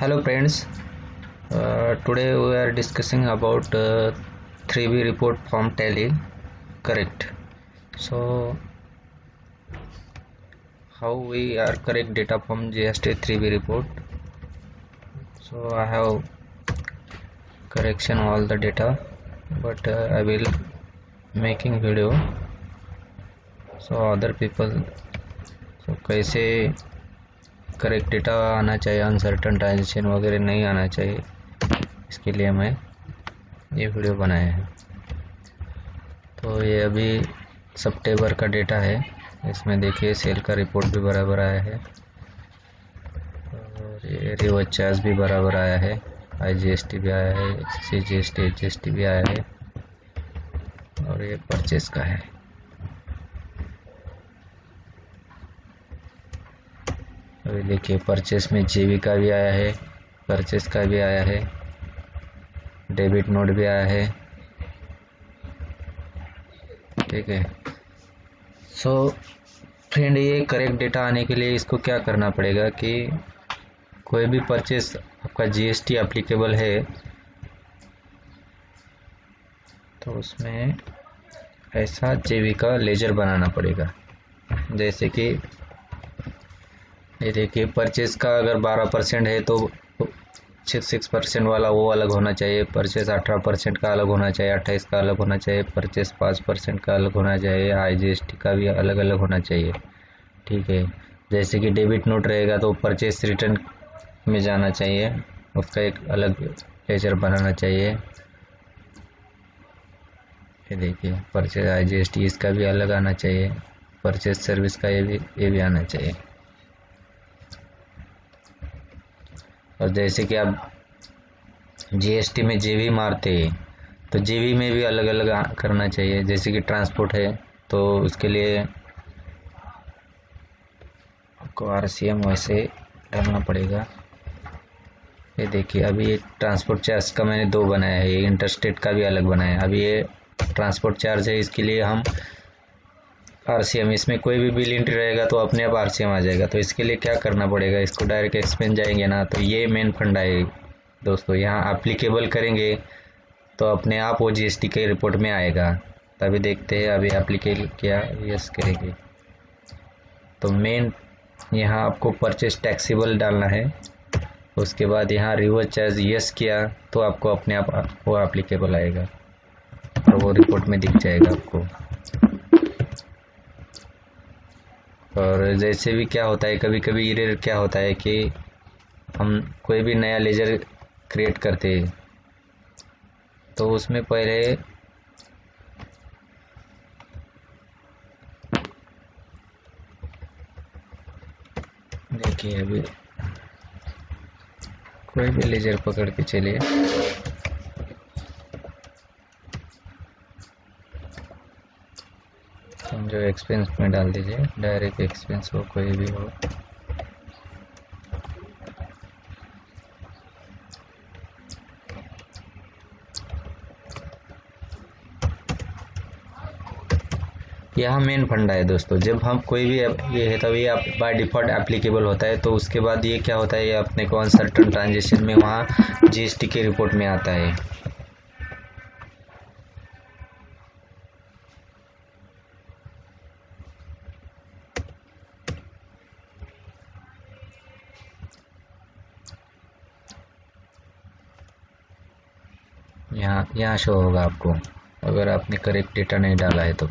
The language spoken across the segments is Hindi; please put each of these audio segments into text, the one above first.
Hello friends, today we are discussing about 3B report from Tally. Correct. So how we are correct data from GST 3B report. So I have correction all the data, but I will making video so other people so कैसे करेक्ट डेटा आना चाहिए, अनसर्टन ट्रांजेक्शन वगैरह नहीं आना चाहिए, इसके लिए मैं ये वीडियो बनाया है। तो ये अभी सितंबर का डेटा है, इसमें देखिए सेल का रिपोर्ट भी बराबर आया है और ये रिवर्स चार्ज भी बराबर आया है, IGST भी आया है, CGST HGST भी आया है और ये परचेस का है। अभी देखिए परचेस में JV का भी आया है, परचेस का भी आया है, डेबिट नोट भी आया है। ठीक है। सो फ्रेंड, ये करेक्ट डेटा आने के लिए इसको क्या करना पड़ेगा कि कोई भी परचेस आपका GST एप्लीकेबल है तो उसमें ऐसा JV का लेजर बनाना पड़ेगा। जैसे कि ये देखिए परचेस का अगर 12% है तो 6% वाला वो अलग होना चाहिए, परचेस 18% का अलग होना चाहिए, 28 का अलग होना चाहिए, परचेस 5% का अलग होना चाहिए, IGST का भी अलग अलग होना चाहिए। ठीक है। जैसे कि डेबिट नोट रहेगा तो परचेस रिटर्न में जाना चाहिए, उसका एक अलग लेजर बनाना चाहिए। ये देखिए परचेस IGST इसका भी अलग आना चाहिए, परचेस सर्विस का ये भी आना चाहिए। और जैसे कि आप GST में JV मारते हैं तो JV में भी अलग अलग करना चाहिए। जैसे कि ट्रांसपोर्ट है तो उसके लिए आपको RCM वैसे डालना पड़ेगा। ये देखिए अभी ये ट्रांसपोर्ट चार्ज का मैंने 2 बनाया है, ये इंटरस्टेट का भी अलग बनाया है। अभी ये ट्रांसपोर्ट चार्ज है, इसके लिए हम RCM, इसमें कोई भी बिल एंट्री रहेगा तो अपने आप RCM आ जाएगा। तो इसके लिए क्या करना पड़ेगा, इसको डायरेक्ट एक्सपेंस जाएंगे ना, तो ये मेन फंडा है दोस्तों। यहाँ एप्लीकेबल करेंगे तो अपने आप वो GST के रिपोर्ट में आएगा। तभी देखते हैं अभी एप्लीकेबल किया, यस करेंगे तो मेन यहाँ आपको परचेस टैक्सेबल डालना है। उसके बाद यहाँ रिवर्स चार्ज यस किया तो आपको अपने आप वो एप्लीकेबल आएगा और वो रिपोर्ट में दिख जाएगा आपको। और जैसे भी क्या होता है, कभी कभी एरर क्या होता है कि हम कोई भी नया लेजर क्रिएट करते हैं तो उसमें पहले देखिए अभी कोई भी लेजर पकड़ के चलिए, जो एक्सपेंस में डाल दीजिए, डायरेक्ट एक्सपेंस हो कोई भी हो। यहाँ मेन फंडा है दोस्तों, जब हम कोई भी ये है तभी आप बाय डिफॉल्ट एप्लीकेबल होता है। तो उसके बाद ये क्या होता है, ये अपने को अनसर्टन ट्रांजेक्शन में वहाँ GST के रिपोर्ट में आता है। यहाँ शो होगा आपको अगर आपने करेक्ट डेटा नहीं डाला है तो।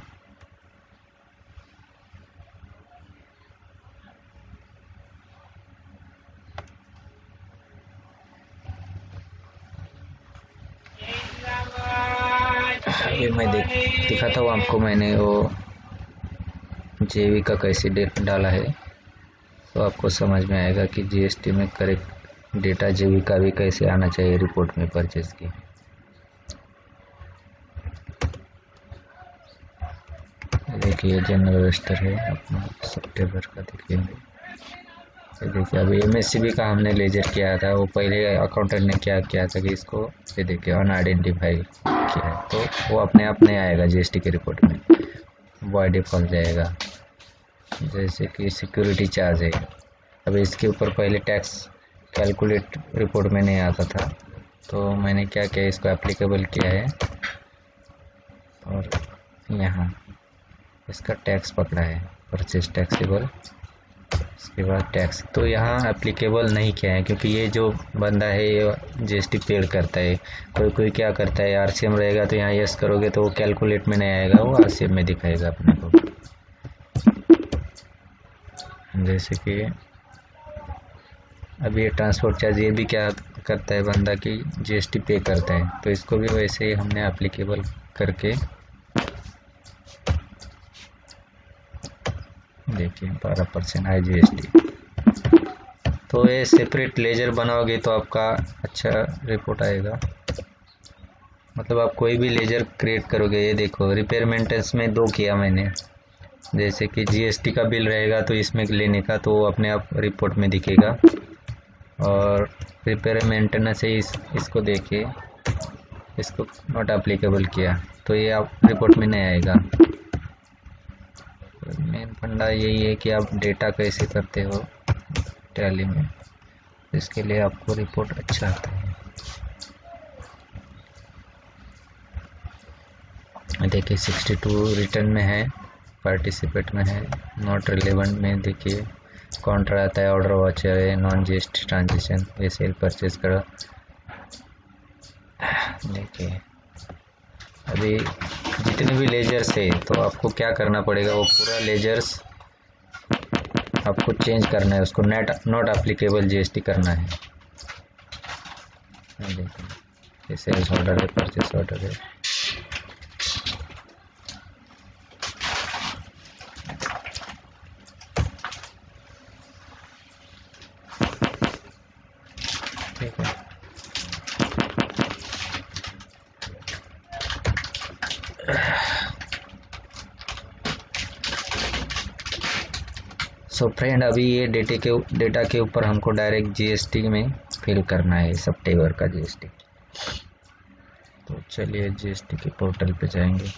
अभी मैं दिखाता हूँ आपको, मैंने वो JV का कैसे डाला है तो आपको समझ में आएगा कि GST में करेक्ट डेटा JV का भी कैसे आना चाहिए रिपोर्ट में परचेज की। देखिए जनरल रजिस्टर है अपना सितंबर का, देखेंगे। देखिए अभी MSCB का हमने लेजर किया था, वो पहले अकाउंटेंट ने क्या किया था कि इसको ये देखिए अनआइडेंटिफाई किया है तो वो अपने आप नहीं आएगा GST के रिपोर्ट में, बाय डिफॉल्ट जाएगा। जैसे कि सिक्योरिटी चार्ज है, अब इसके ऊपर पहले टैक्स कैलकुलेट रिपोर्ट में नहीं आता था, तो मैंने क्या किया, इसको एप्लीकेबल किया है और यहाँ इसका टैक्स पकड़ा है, परचेज टैक्सेबल, इसके बाद टैक्स। तो यहाँ एप्लीकेबल नहीं किया है क्योंकि ये जो बंदा है ये जीएसटी पेड करता है। कोई कोई क्या करता है, आरसीएम रहेगा तो यहाँ यस करोगे तो वो कैलकुलेट में नहीं आएगा, वो आरसीएम में दिखाएगा अपने को। जैसे कि अभी ये ट्रांसपोर्ट चार्ज, ये भी क्या करता है बंदा कि जीएसटी पे करता है, तो इसको भी वैसे ही हमने एप्लीकेबल करके देखिए 12% IGST। तो ये सेपरेट लेजर बनाओगे तो आपका अच्छा रिपोर्ट आएगा। मतलब आप कोई भी लेजर क्रिएट करोगे, ये देखो रिपेयर मेंटेनेंस में 2 किया मैंने। जैसे कि जीएसटी का बिल रहेगा तो इसमें लेने का तो अपने आप रिपोर्ट में दिखेगा, और रिपेयर मेंटेनेंस है इसको देखिए, इसको नॉट एप्लीकेबल किया तो ये आप रिपोर्ट में नहीं आएगा। मेन फंडा यही है कि आप डेटा कैसे करते हो टैली में, इसके लिए आपको रिपोर्ट अच्छा आता है। देखिए 62 रिटर्न में है, पार्टिसिपेट में है, नॉट रिलेवेंट में देखिए काउंटर आता है, ऑर्डर वाचर है, नॉन जीएसटी ट्रांजेक्शन, ये सेल परचेज करा। देखिए अभी जितने भी लेजर्स है तो आपको क्या करना पड़ेगा, वो पूरा लेजर्स आपको चेंज करना है, उसको नॉट एप्लीकेबल जीएसटी करना है। देखिए ये सेल्स ऑर्डर है, परचेस ऑर्डर है, ठीक है। सो फ्रेंड, अभी ये डेटा के ऊपर हमको डायरेक्ट जीएसटी में फिल करना है सितंबर का जीएसटी। तो चलिए जीएसटी के पोर्टल पे जाएंगे।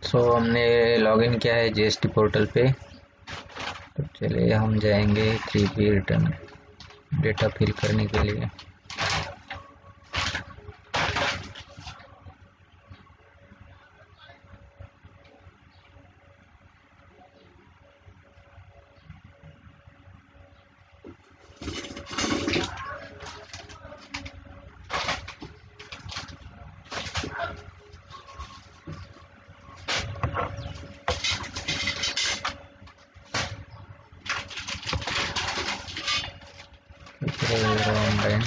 सो हमने लॉगिन किया है जीएसटी पोर्टल पे, तो चलिए हम जाएंगे 3B रिटर्न डेटा फिल करने के लिए। ऑनलाइन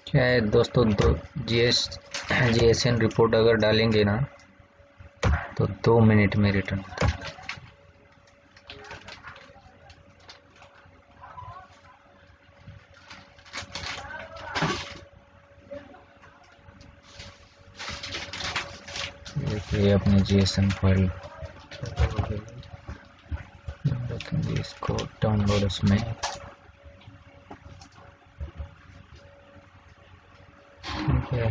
क्या है दोस्तों, जीएसएन रिपोर्ट अगर डालेंगे ना तो 2 मिनट में रिटर्न होता है। देखिए अपनी जीएसएन फाइल रखेंगे, इसको डाउनलोड उसमें ठीक है।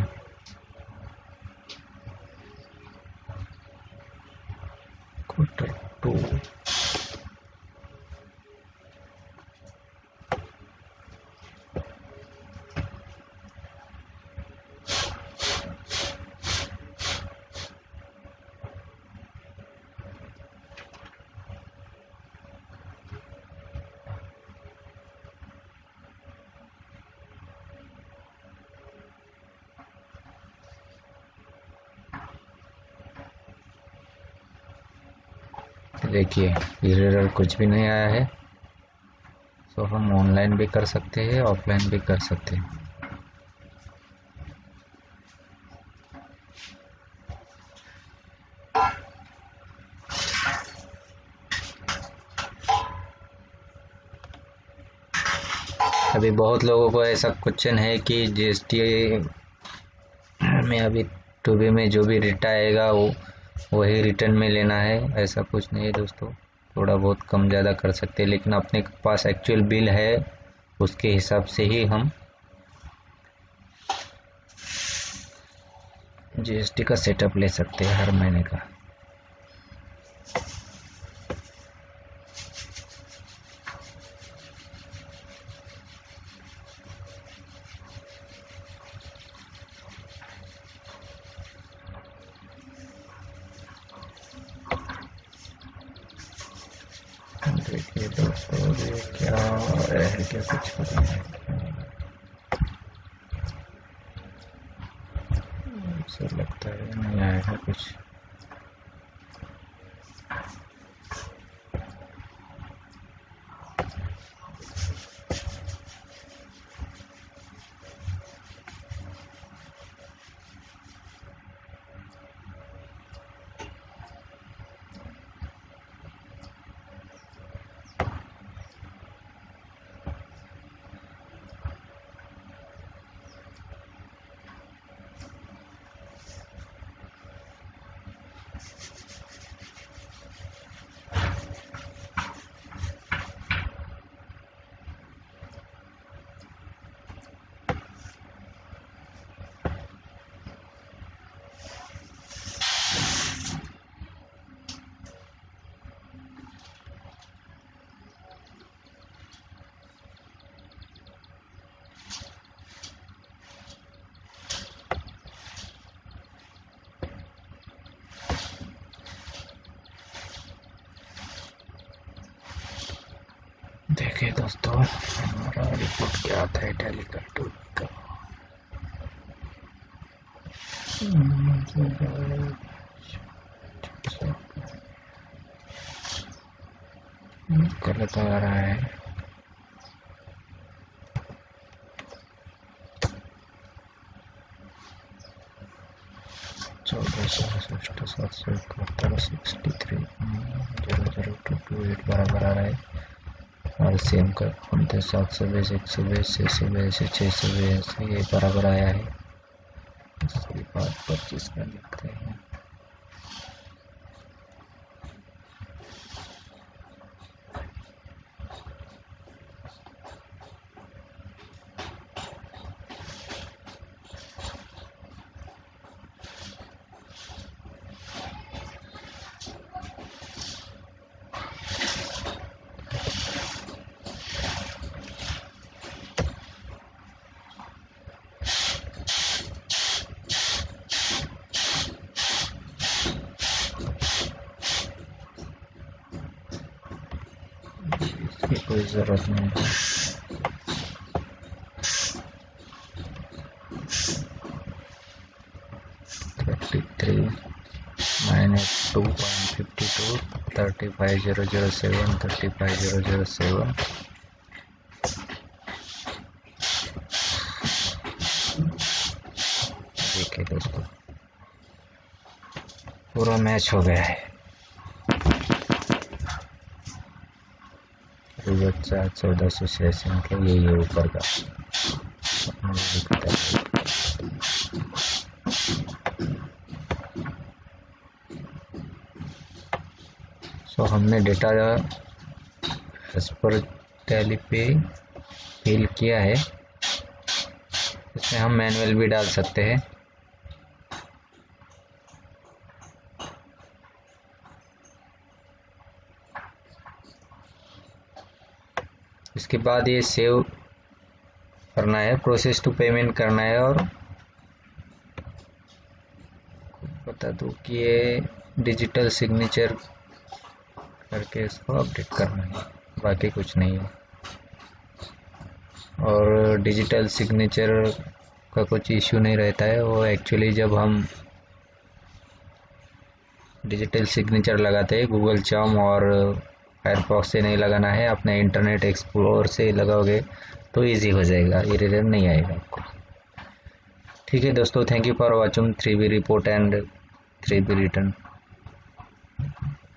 Q2 देखिए एरर कुछ भी नहीं आया है। तो हम ऑनलाइन भी कर सकते हैं, ऑफलाइन भी कर सकते हैं। अभी बहुत लोगों को ऐसा क्वेश्चन है कि जीएसटी में अभी टूबी में जो भी डेटा आएगा वो वही रिटर्न में लेना है। ऐसा कुछ नहीं है दोस्तों, थोड़ा बहुत कम ज़्यादा कर सकते हैं, लेकिन अपने पास एक्चुअल बिल है उसके हिसाब से ही हम जीएसटी का सेटअप ले सकते हैं हर महीने का। देखिए दोस्तों ये क्या है, क्या कुछ पता नहीं, मुझे लगता है नहीं आएगा कुछ। देखिए दोस्तों हमारा रिपोर्ट क्या आता है टैली का टूबी का। गलत आ रहा है। चौदह सौ 63 00228 बराबर आ रहा है। RCM का 720 120 620 620 ये बराबर आया है। इसके बाद 25 का लिखते हैं। इसकी कोई ज़रूरत नहीं है। -2.52 35007 35007। देखिए दोस्तों पूरा मैच हो गया है। बच्चा 1486 मतलब यही है ऊपर का। हमने डेटा एज पर टैली पे फिल किया है। इसमें हम मैनुअल भी डाल सकते हैं। इसके बाद ये सेव करना है, प्रोसेस टू पेमेंट करना है, और बता दूं कि ये डिजिटल सिग्नेचर करके इसको अपडेट करना है, बाकी कुछ नहीं है। और डिजिटल सिग्नेचर का कुछ इश्यू नहीं रहता है, वो एक्चुअली जब हम डिजिटल सिग्नेचर लगाते हैं गूगल चार्म और फायरफॉक्स से नहीं लगाना है, अपने इंटरनेट एक्सप्लोर से लगाओगे तो इजी हो जाएगा, एरर नहीं आएगा आपको। ठीक है दोस्तों, thank you for watching 3B report and 3B return.